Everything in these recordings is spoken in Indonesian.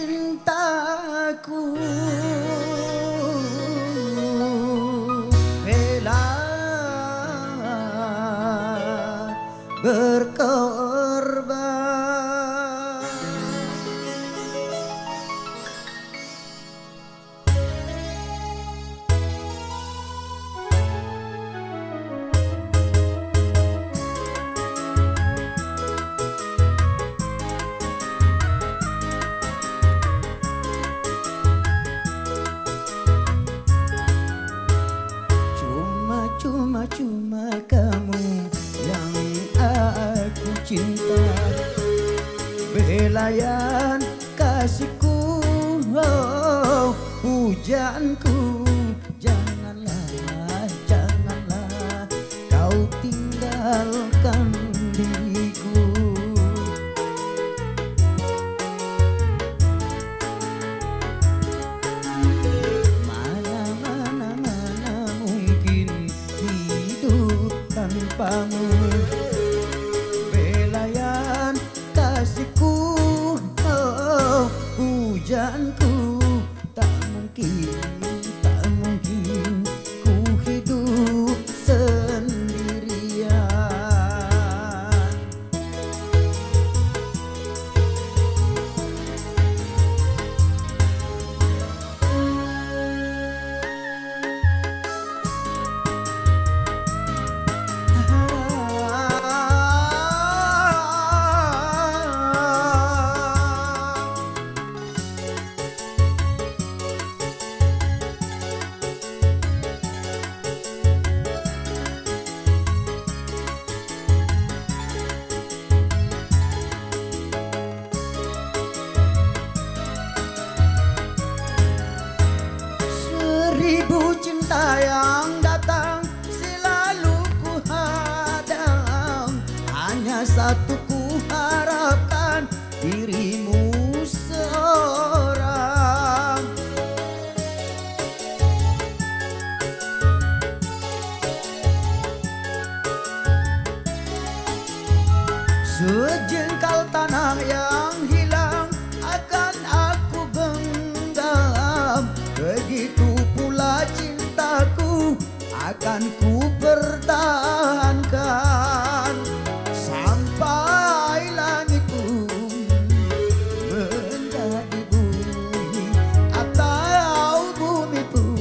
cintaku rela berkorban. Cuma kamu yang aku cinta, belayan kasihku, oh, pujaanku. Janganlah kau tinggalkan diriku. Tanpamu, belayan kasihku, oh, pujaanku. Tak mungkin ku hidup sendirian. Seribu cinta yang datang selalu ku hadang, hanya satu ku harapkan, dirimu seorang. Sejengkal tanah yang hilang akan aku genggam, begitu pula cintaku akan ku pertahankan sampai langit pun menjadi bumi, atau bumi pun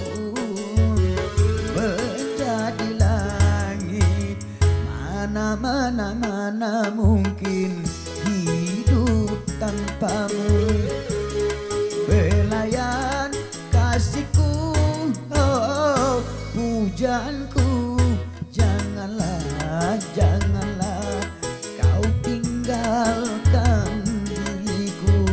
menjadi langit. Mana mungkin hidup tanpamu, belayan kasihku, oh, pujaanku. Janganlah kau tinggalkan diriku.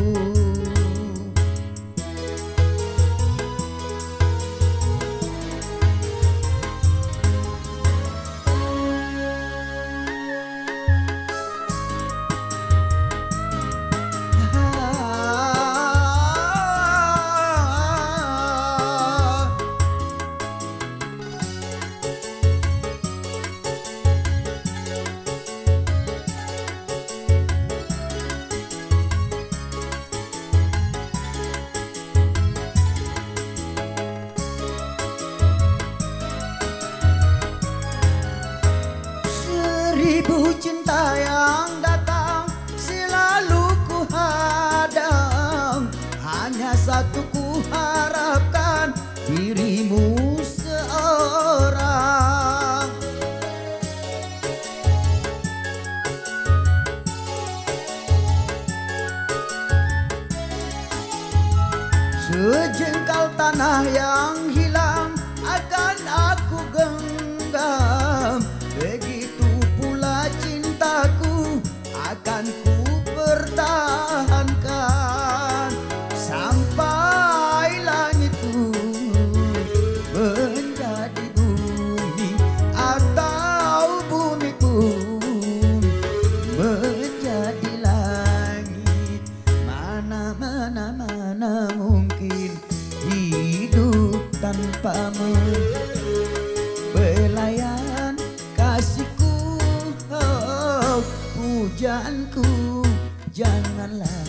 Seribu cinta yang datang selalu ku hadang, hanya satu ku harapkan, dirimu seorang. Sejengkal tanah yang hilang akan aku genggam, begitu pula cintaku akan ku pertahankan sampai langit pun menjadi bumi, atau bumi pun menjadi langit. Mana mungkin hidup tanpamu, belayan kasihku, oh, pujaanku. Janganlah